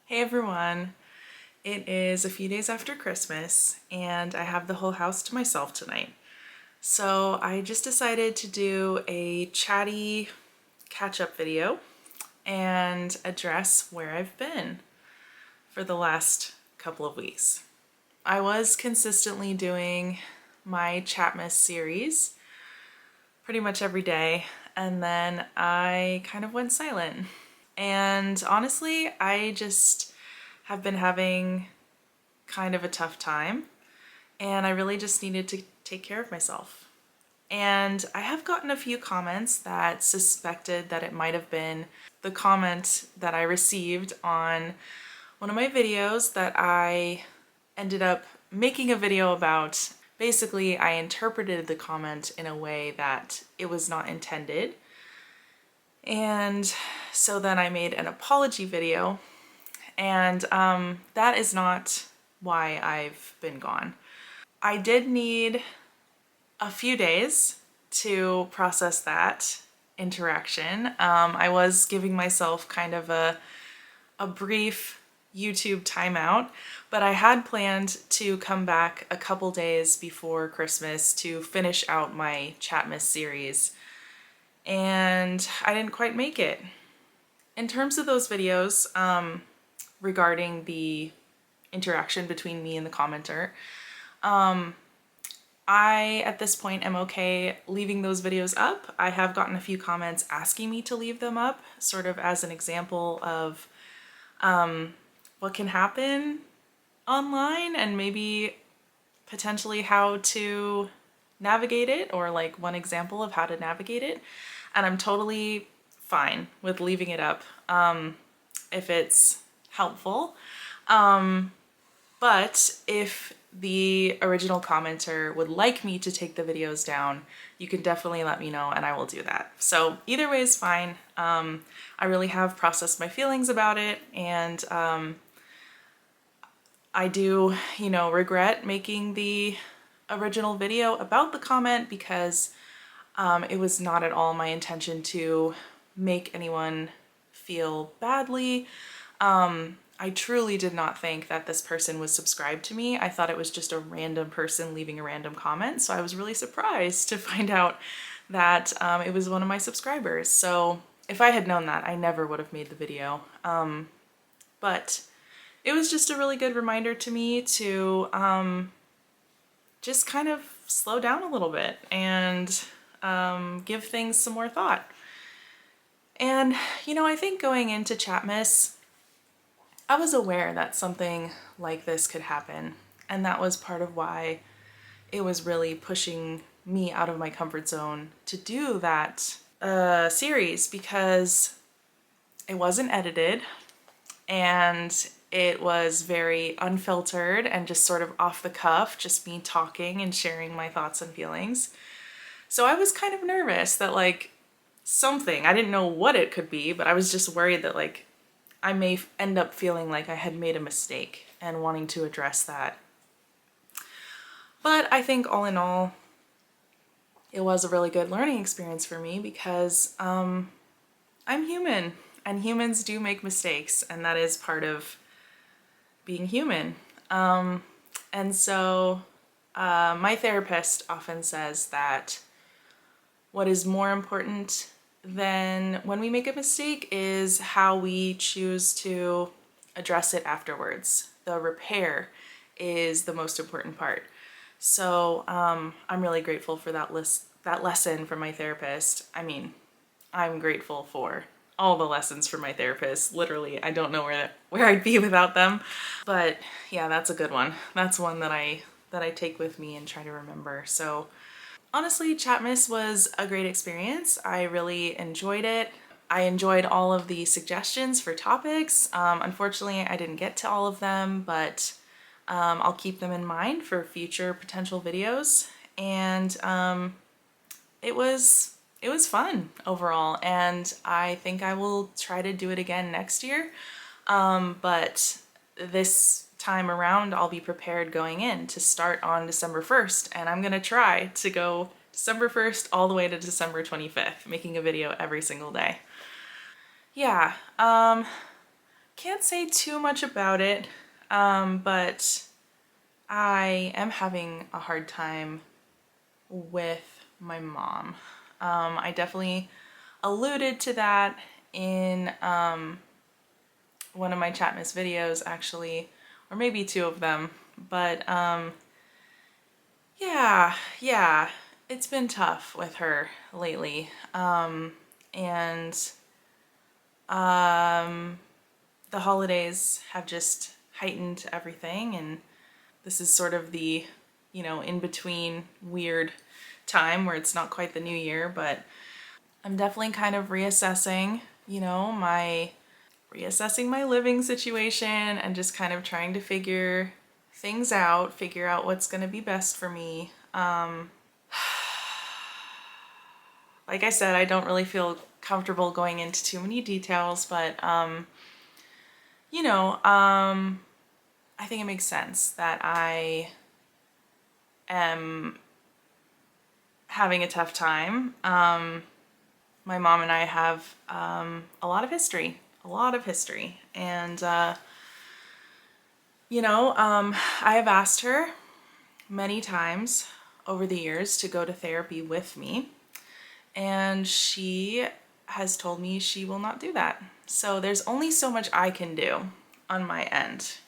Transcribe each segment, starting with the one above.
Hey everyone, it is a few days after Christmas and I have the whole house to myself tonight. So I just decided to do a chatty catch-up video and address where I've been for the last couple of weeks. I was consistently doing my Chatmas series pretty much every day, and then I kind of went silent. And honestly, I just have been having kind of a tough time, and I really just needed to take care of myself. And I have gotten a few comments that suspected that it might have been the comment that I received on one of my videos that I ended up making a video about. Basically, I interpreted the comment in a way that it was not intended. And so then I made an apology video, and that is not why I've been gone. I did need a few days to process that interaction. I was giving myself kind of a brief YouTube timeout, but I had planned to come back a couple days before Christmas to finish out my Chatmas series, and I didn't quite make it. In terms of those videos, regarding the interaction between me and the commenter, I, at this point, am okay leaving those videos up. I have gotten a few comments asking me to leave them up, sort of as an example of what can happen online and maybe potentially how to navigate it, or like one example of how to navigate it. And I'm totally fine with leaving it up if it's helpful. But if the original commenter would like me to take the videos down, you can definitely let me know and I will do that. So either way is fine. I really have processed my feelings about it, and I do, regret making the original video about the comment because it was not at all my intention to make anyone feel badly. I truly did not think that this person was subscribed to me. I thought it was just a random person leaving a random comment, so I was really surprised to find out that it was one of my subscribers. So if I had known that, I never would have made the video. But it was just a really good reminder to me to just kind of slow down a little bit and give things some more thought. And, I think going into Chatmas, I was aware that something like this could happen, and that was part of why it was really pushing me out of my comfort zone to do that series, because it wasn't edited and it was very unfiltered and just sort of off the cuff, just me talking and sharing my thoughts and feelings. So I was kind of nervous that something, I didn't know what it could be, but I was just worried that I may end up feeling like I had made a mistake and wanting to address that. But I think all in all, it was a really good learning experience for me because I'm human and humans do make mistakes, and that is part of being human. And so my therapist often says that what is more important then when we make a mistake is how we choose to address it afterwards. The repair is the most important part. So I'm really grateful for that lesson from my therapist. I mean, I'm grateful for all the lessons from my therapist. Literally, I don't know where I'd be without them. But yeah, that's a good one. That's one that I take with me and try to remember. So honestly, Chatmas was a great experience. I really enjoyed it. I enjoyed all of the suggestions for topics. Unfortunately, I didn't get to all of them, but I'll keep them in mind for future potential videos. And it was fun overall, and I think I will try to do it again next year. But this time around, I'll be prepared going in to start on December 1st, and I'm gonna try to go December 1st all the way to December 25th, making a video every single day. Yeah, can't say too much about it, but I am having a hard time with my mom. I definitely alluded to that in one of my Chatmas videos, actually, or maybe two of them. But yeah, it's been tough with her lately. And the holidays have just heightened everything, and this is sort of the, in between weird time where it's not quite the new year, but I'm definitely kind of reassessing, my living situation and just kind of trying to figure things out, figure out what's going to be best for me. Like I said, I don't really feel comfortable going into too many details, but you know, um, I think it makes sense that I am having a tough time. My mom and I have a lot of history, and I have asked her many times over the years to go to therapy with me, and she has told me she will not do that. So there's only so much I can do on my end.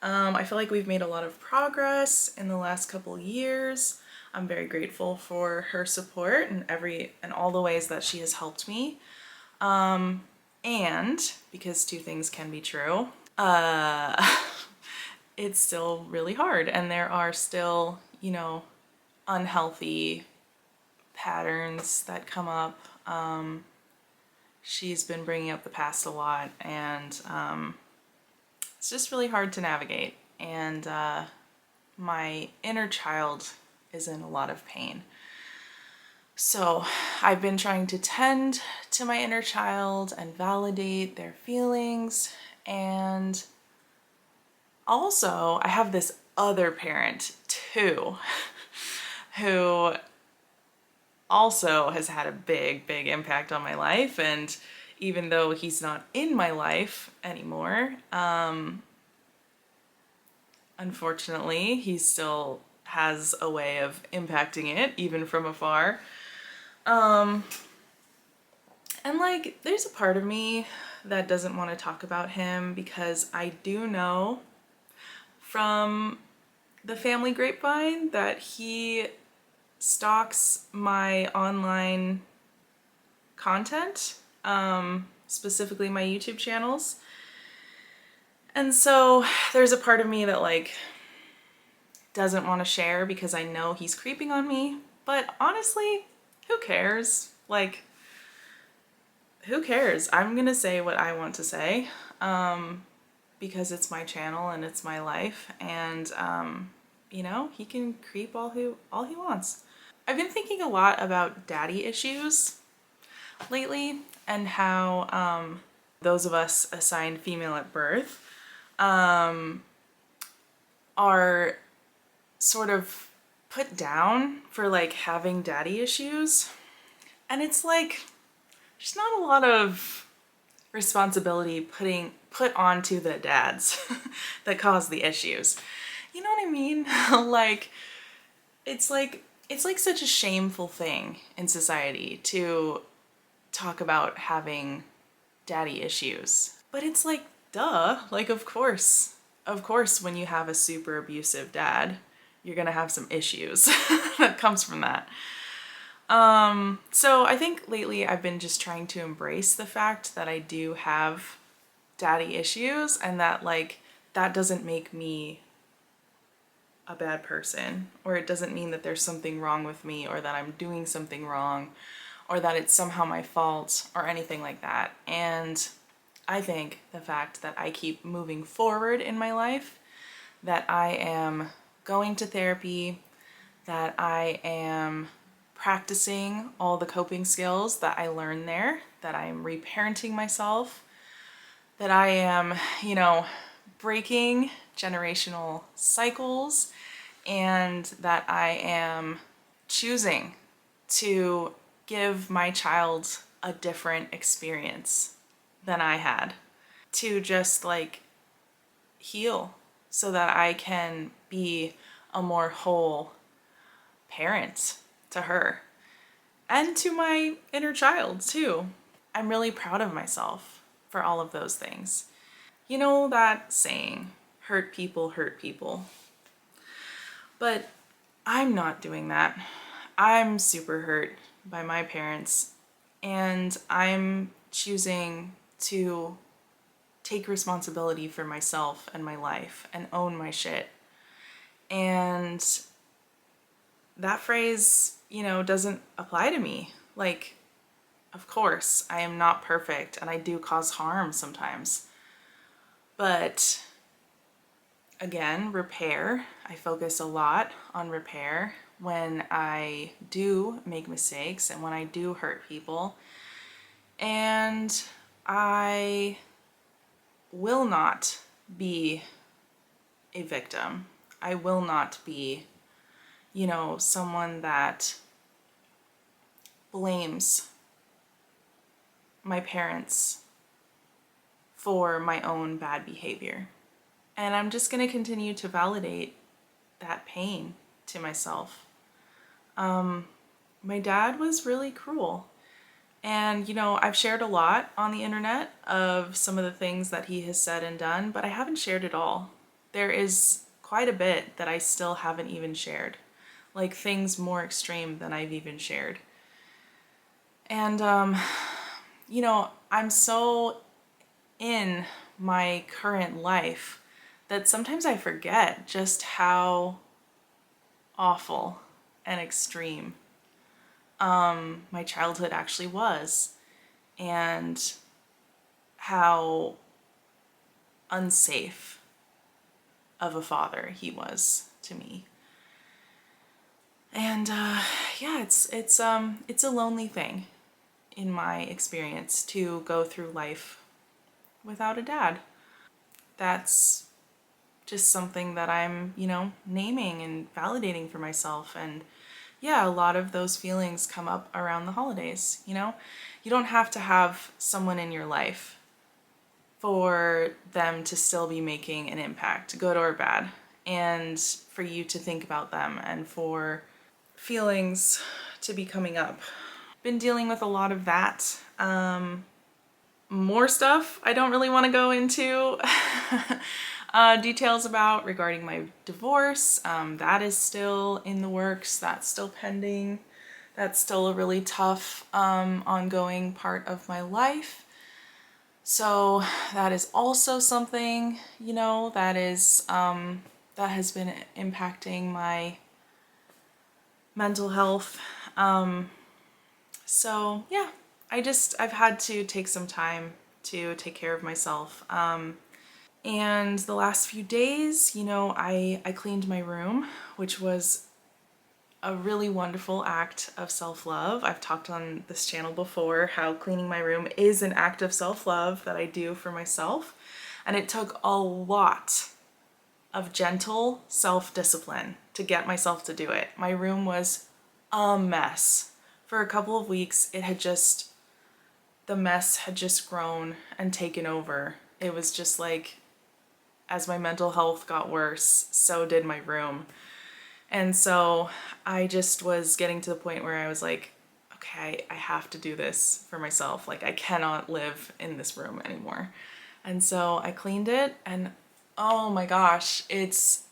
I feel like we've made a lot of progress in the last couple years. I'm very grateful for her support and all the ways that she has helped me. And because two things can be true, it's still really hard, and there are still, unhealthy patterns that come up. She's been bringing up the past a lot, and it's just really hard to navigate. And my inner child is in a lot of pain. So I've been trying to tend to my inner child and validate their feelings. And also, I have this other parent too, who also has had a big, big impact on my life. And even though he's not in my life anymore, unfortunately, he still has a way of impacting it, even from afar. And like, there's a part of me that doesn't want to talk about him because I do know from the family grapevine that he stalks my online content, specifically my YouTube channels. And so there's a part of me that like doesn't want to share because I know he's creeping on me. But honestly, who cares? Like, who cares? I'm gonna say what I want to say, because it's my channel and it's my life, and he can creep all he wants. I've been thinking a lot about daddy issues lately, and how those of us assigned female at birth are sort of put down for like having daddy issues. And it's like, there's not a lot of responsibility put onto the dads that cause the issues. You know what I mean? Like, it's like such a shameful thing in society to talk about having daddy issues. But it's like, duh, like of course, when you have a super abusive dad, you're gonna have some issues that comes from that. So I think lately I've been just trying to embrace the fact that I do have daddy issues, and that like, that doesn't make me a bad person, or it doesn't mean that there's something wrong with me, or that I'm doing something wrong, or that it's somehow my fault, or anything like that. And I think the fact that I keep moving forward in my life, that I am going to therapy, that I am practicing all the coping skills that I learned there, that I am reparenting myself, that I am, breaking generational cycles, and that I am choosing to give my child a different experience than I had. to just like heal so that I can be a more whole parent to her and to my inner child too. I'm really proud of myself for all of those things. You know that saying, hurt people hurt people. But I'm not doing that. I'm super hurt by my parents, and I'm choosing to take responsibility for myself and my life and own my shit. And that phrase, doesn't apply to me. Like, of course, I am not perfect and I do cause harm sometimes. But again, repair. I focus a lot on repair when I do make mistakes and when I do hurt people. And I will not be a victim. I will not be, someone that blames my parents for my own bad behavior. And I'm just going to continue to validate that pain to myself. My dad was really cruel. And, I've shared a lot on the internet of some of the things that he has said and done, but I haven't shared it all. There is quite a bit that I still haven't even shared, like things more extreme than I've even shared. And, I'm so in my current life that sometimes I forget just how awful and extreme my childhood actually was, and how unsafe of a father he was to me. And yeah, it's a lonely thing in my experience to go through life without a dad. That's just something that I'm, naming and validating for myself. And yeah, a lot of those feelings come up around the holidays, You don't have to have someone in your life for them to still be making an impact, good or bad, and for you to think about them and for feelings to be coming up. Been dealing with a lot of that. More stuff I don't really want to go into details about regarding my divorce. That is still in the works. That's still pending. That's still a really tough ongoing part of my life. So that is also something, that is that has been impacting my mental health. So yeah, I've had to take some time to take care of myself. And the last few days, I cleaned my room, which was a really wonderful act of self-love. I've talked on this channel before how cleaning my room is an act of self-love that I do for myself. And it took a lot of gentle self-discipline to get myself to do it. My room was a mess. For a couple of weeks, the mess had just grown and taken over. It was just like, as my mental health got worse, so did my room. And so I just was getting to the point where I was like, okay, I have to do this for myself. Like, I cannot live in this room anymore. And so I cleaned it, and oh my gosh, it's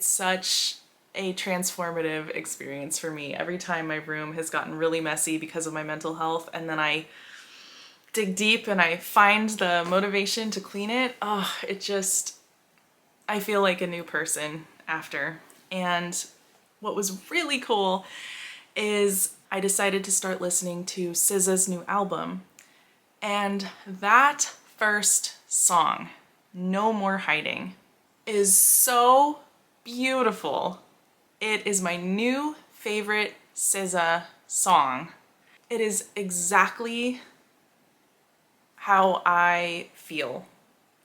such a transformative experience for me. Every time my room has gotten really messy because of my mental health, and then I dig deep and I find the motivation to clean it, I feel like a new person after. And what was really cool is I decided to start listening to SZA's new album. And that first song, No More Hiding, is so beautiful. It is my new favorite SZA song. It is exactly how I feel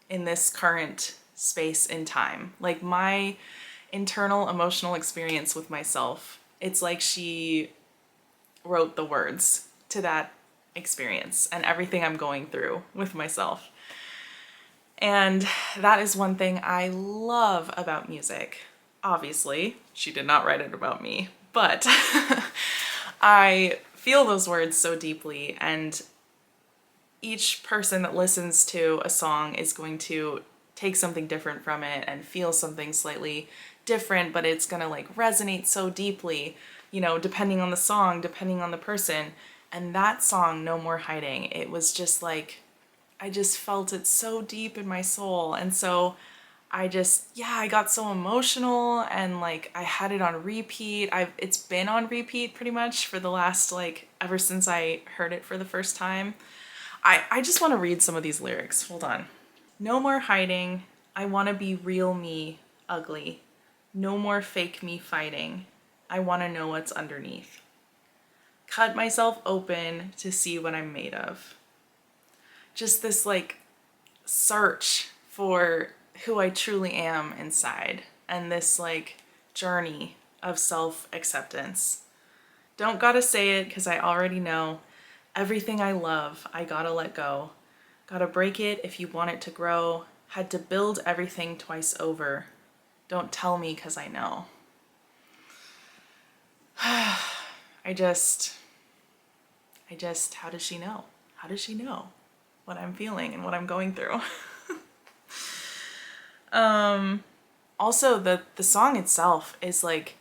in this current space and time. Like, my internal emotional experience with myself, it's like she wrote the words to that experience and everything I'm going through with myself. And that is one thing I love about music. Obviously, she did not write it about me, but I feel those words so deeply, and each person that listens to a song is going to take something different from it and feel something slightly different, but it's gonna like resonate so deeply, you know, depending on the song, depending on the person. And that song, No More Hiding, it was just like, I just felt it so deep in my soul. And so I got so emotional, and like I had it on repeat. It's been on repeat pretty much for the last, like, ever since I heard it for the first time. I just want to read some of these lyrics. Hold on. No more hiding. I want to be real me, ugly. No more fake me fighting. I want to know what's underneath. Cut myself open to see what I'm made of. Just this like search for who I truly am inside, and this like journey of self-acceptance. Don't gotta say it because I already know. Everything I love, I gotta let go. Gotta break it if you want it to grow. Had to build everything twice over. Don't tell me because I know. I just, how does she know? How does she know what I'm feeling and what I'm going through? Also, the song itself is like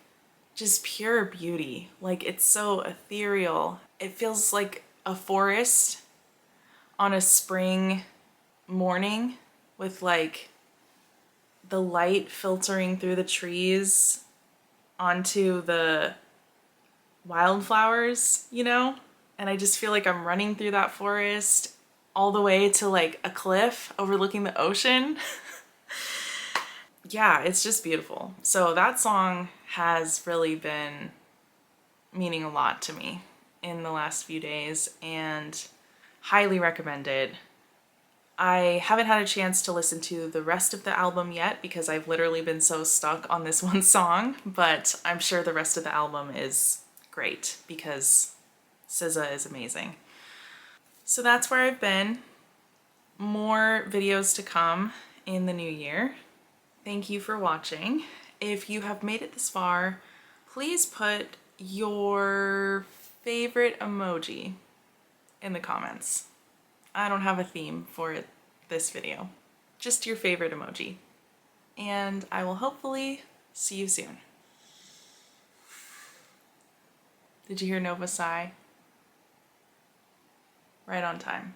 just pure beauty. Like, it's so ethereal. It feels like a forest on a spring morning with like the light filtering through the trees onto the wildflowers, you know? And I just feel like I'm running through that forest all the way to like a cliff overlooking the ocean. Yeah, it's just beautiful. So that song has really been meaning a lot to me in the last few days, and highly recommend it. I haven't had a chance to listen to the rest of the album yet because I've literally been so stuck on this one song, but I'm sure the rest of the album is great because SZA is amazing. So that's where I've been. More videos to come in the new year. Thank you for watching. If you have made it this far, please put your favorite emoji in the comments. I don't have a theme for this video. Just your favorite emoji. And I will hopefully see you soon. Did you hear Nova sigh? Right on time.